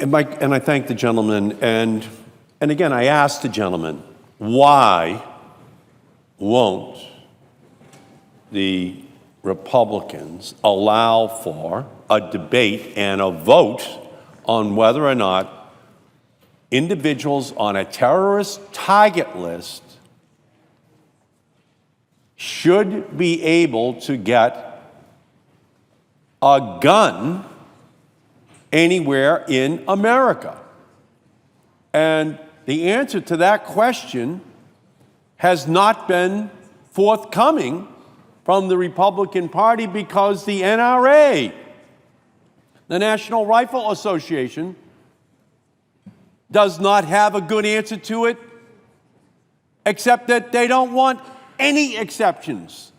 And I thank the gentleman. And again, I ask the gentleman, why won't the Republicans allow for a debate and a vote on whether or not individuals on a terrorist target list should be able to get a gun anywhere in America? And the answer to that question has not been forthcoming from the Republican Party, because the NRA, the National Rifle Association, does not have a good answer to it, except that they don't want any exceptions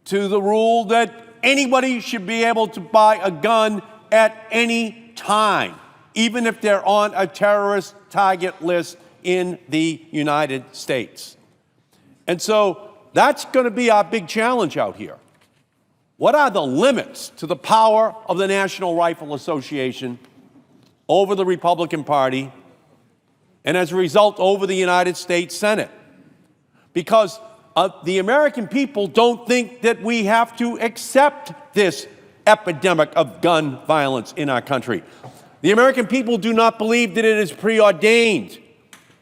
to the rule that anybody should be able to buy a gun at any time, even if they're on a terrorist target list in the United States. And so that's going to be our big challenge out here. What are the limits to the power of the National Rifle Association over the Republican Party, and as a result, over the United States Senate? Because the American people don't think that we have to accept this epidemic of gun violence in our country. The American people do not believe that it is preordained.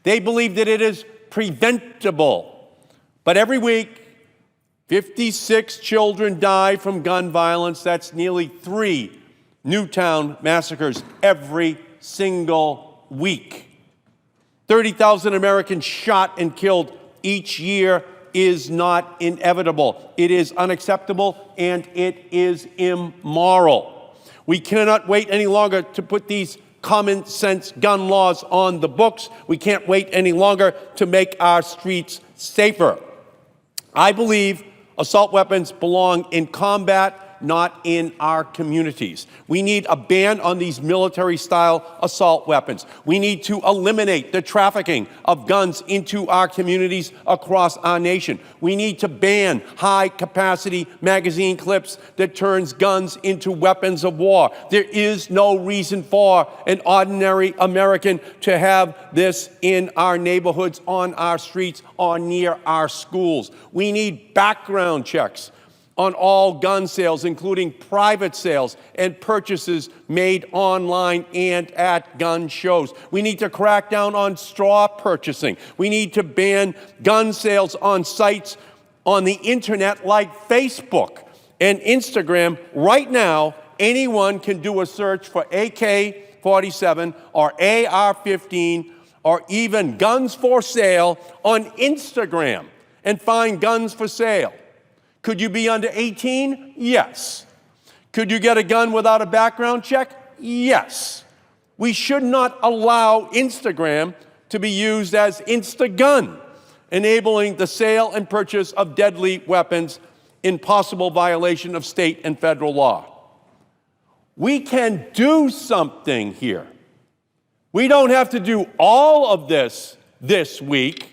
They believe that it is preventable. But every week, 56 children die from gun violence. That's nearly 3 Newtown massacres every single week. 30,000 Americans shot and killed each year is not inevitable. It is unacceptable, and it is immoral. We cannot wait any longer to put these common sense gun laws on the books. We can't wait any longer to make our streets safer. I believe assault weapons belong in combat, not in our communities. We need a ban on these military-style assault weapons. We need to eliminate the trafficking of guns into our communities across our nation. We need to ban high-capacity magazine clips that turns guns into weapons of war. There is no reason for an ordinary American to have this in our neighborhoods, on our streets, or near our schools. We need background checks on all gun sales, including private sales and purchases made online and at gun shows. We need to crack down on straw purchasing. We need to ban gun sales on sites on the internet like Facebook and Instagram. Right now, anyone can do a search for AK-47 or AR-15 or even guns for sale on Instagram and find guns for sale. Could you be under 18? Yes. Could you get a gun without a background check? Yes. We should not allow Instagram to be used as Instagun, enabling the sale and purchase of deadly weapons in possible violation of state and federal law. We can do something here. We don't have to do all of this week,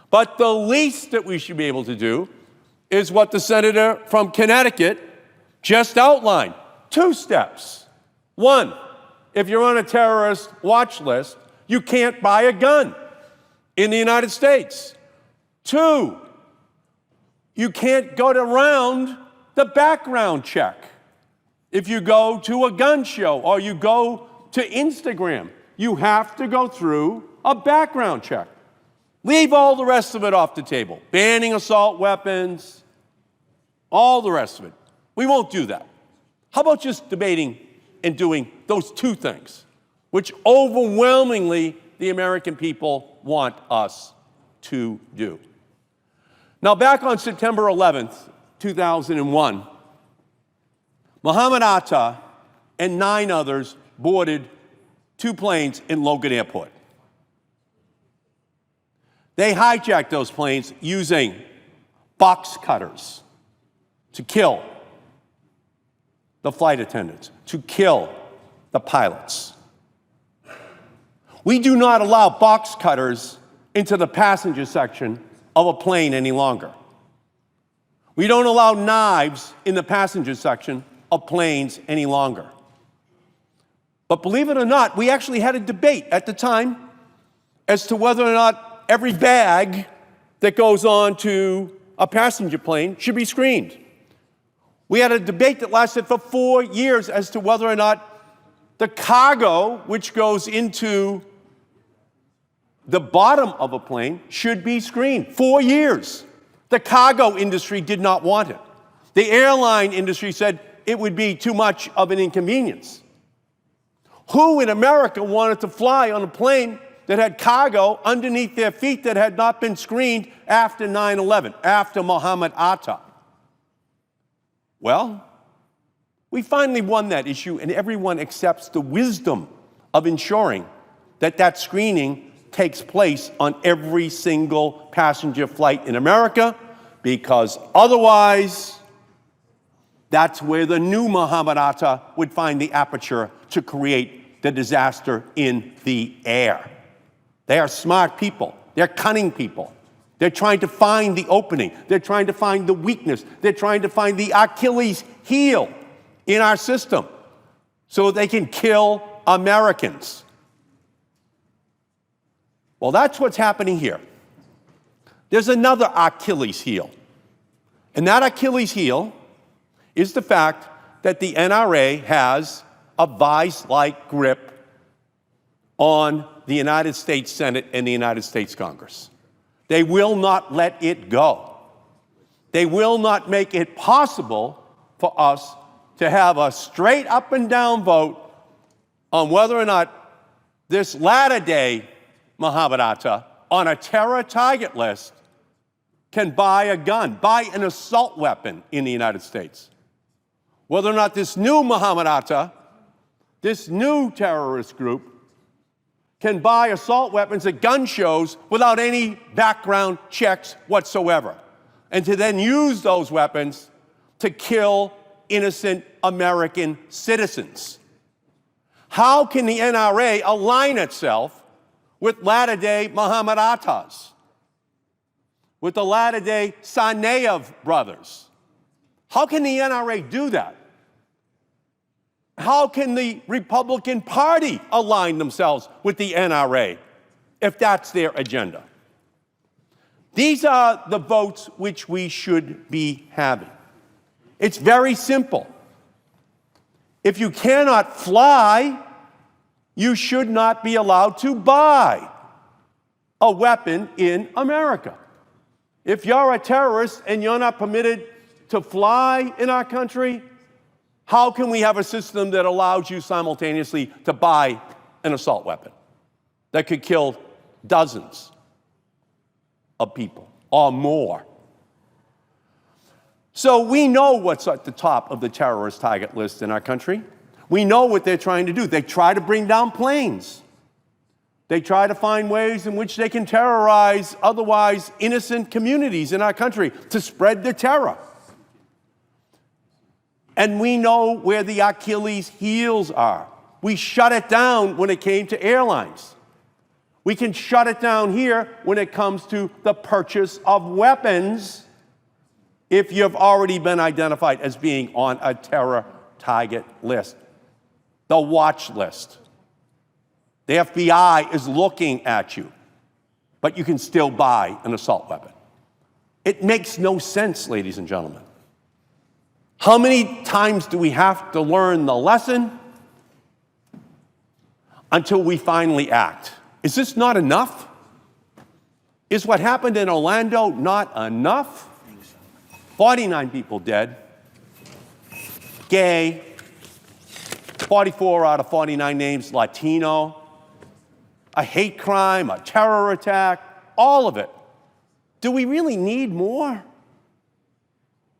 but the least that we should be able to do is what the senator from Connecticut just outlined. 2 steps. 1, if you're on a terrorist watch list, you can't buy a gun in the United States. 2, you can't go around the background check. If you go to a gun show or you go to Instagram, you have to go through a background check. Leave all the rest of it off the table. Banning assault weapons, all the rest of it. We won't do that. How about just debating and doing those 2 things, which overwhelmingly the American people want us to do? Now, back on September 11th, 2001, Mohammed Atta and 9 others boarded 2 planes in Logan Airport. They hijacked those planes using box cutters to kill the flight attendants, to kill the pilots. We do not allow box cutters into the passenger section of a plane any longer. We don't allow knives in the passenger section of planes any longer. But believe it or not, we actually had a debate at the time as to whether or not every bag that goes on to a passenger plane should be screened. We had a debate that lasted for 4 years as to whether or not the cargo which goes into the bottom of a plane should be screened. 4 years. The cargo industry did not want it. The airline industry said it would be too much of an inconvenience. Who in America wanted to fly on a plane that had cargo underneath their feet that had not been screened after 9/11, after Mohammed Atta? Well, we finally won that issue, and everyone accepts the wisdom of ensuring that that screening takes place on every single passenger flight in America, because otherwise, that's where the new Mohammed Atta would find the aperture to create the disaster in the air. They are smart people. They're cunning people. They're trying to find the opening. They're trying to find the weakness. They're trying to find the Achilles heel in our system so they can kill Americans. Well, that's what's happening here. There's another Achilles heel. And that Achilles heel is the fact that the NRA has a vice-like grip on the United States Senate and the United States Congress. They will not let it go. They will not make it possible for us to have a straight up and down vote on whether or not this latter-day Mohammed Atta on a terror target list can buy a gun, buy an assault weapon in the United States. Whether or not this new Mohammed Atta, this new terrorist group, can buy assault weapons at gun shows without any background checks whatsoever, and to then use those weapons to kill innocent American citizens. How can the NRA align itself with latter-day Mohammed Attas, with the latter-day Tsarnaev brothers? How can the NRA do that? How can the Republican Party align themselves with the NRA if that's their agenda? These are the votes which we should be having. It's very simple. If you cannot fly, you should not be allowed to buy a weapon in America. If you're a terrorist and you're not permitted to fly in our country, how can we have a system that allows you simultaneously to buy an assault weapon that could kill dozens of people or more? So we know what's at the top of the terrorist target list in our country. We know what they're trying to do. They try to bring down planes. They try to find ways in which they can terrorize otherwise innocent communities in our country to spread the terror. And we know where the Achilles heels are. We shut it down when it came to airlines. We can shut it down here when it comes to the purchase of weapons if you've already been identified as being on a terror target list, the watch list. The FBI is looking at you, but you can still buy an assault weapon. It makes no sense, ladies and gentlemen. How many times do we have to learn the lesson until we finally act? Is this not enough? Is what happened in Orlando not enough? 49 people dead, gay, 44 out of 49 names Latino, a hate crime, a terror attack, all of it. Do we really need more?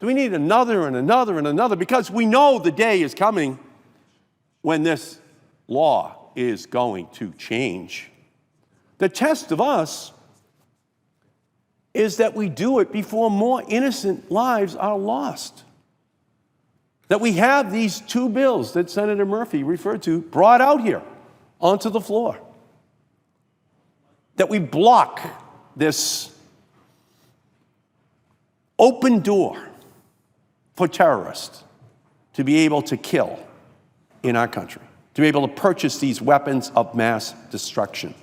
Do we need another and another and another? Because we know the day is coming when this law is going to change. The test of us is that we do it before more innocent lives are lost. That we have these two bills that Senator Murphy referred to brought out here onto the floor. That we block this open door for terrorists to be able to kill in our country. to be able to purchase these weapons of mass destruction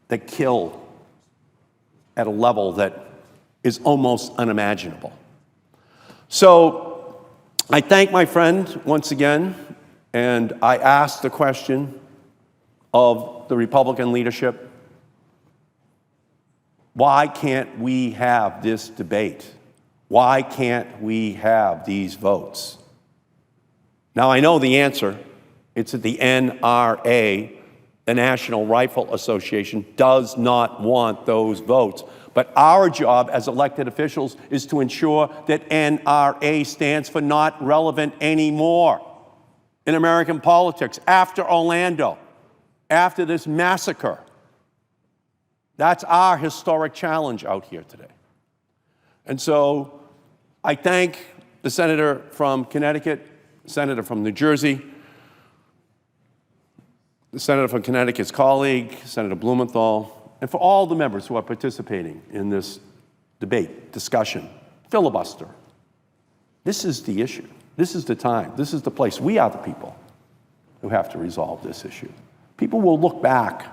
that kill at a level that is almost unimaginable. So I thank my friend once again, and I ask the question of the Republican leadership, why can't we have this debate? Why can't we have these votes? Now, I know the answer. It's that the NRA, the National Rifle Association, does not want those votes. But our job as elected officials is to ensure that NRA stands for not relevant anymore in American politics after Orlando, after this massacre. That's our historic challenge out here today. And so I thank the senator from Connecticut, the senator from New Jersey, the senator from Connecticut's colleague, Senator Blumenthal, and for all the members who are participating in this debate, discussion, filibuster. This is the issue. This is the time. This is the place. We are the people who have to resolve this issue. People will look back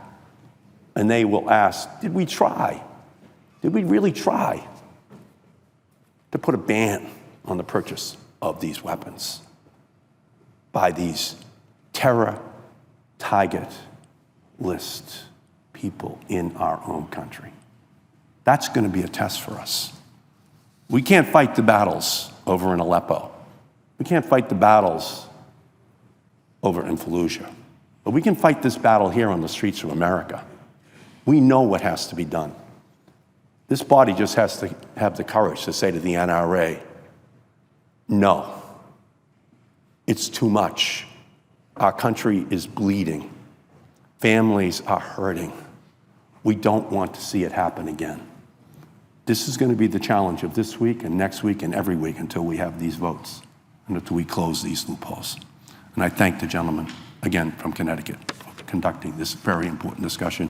and they will ask, did we try? Did we really try to put a ban on the purchase of these weapons by these terror target list people in our own country? That's going to be a test for us. We can't fight the battles over in Aleppo. We can't fight the battles over in Fallujah. But we can fight this battle here on the streets of America. We know what has to be done. This body just has to have the courage to say to the NRA, no, it's too much. Our country is bleeding. Families are hurting. We don't want to see it happen again. This is going to be the challenge of this week and next week and every week until we have these votes and until we close these loopholes. And I thank the gentleman, again, from Connecticut for conducting this very important discussion.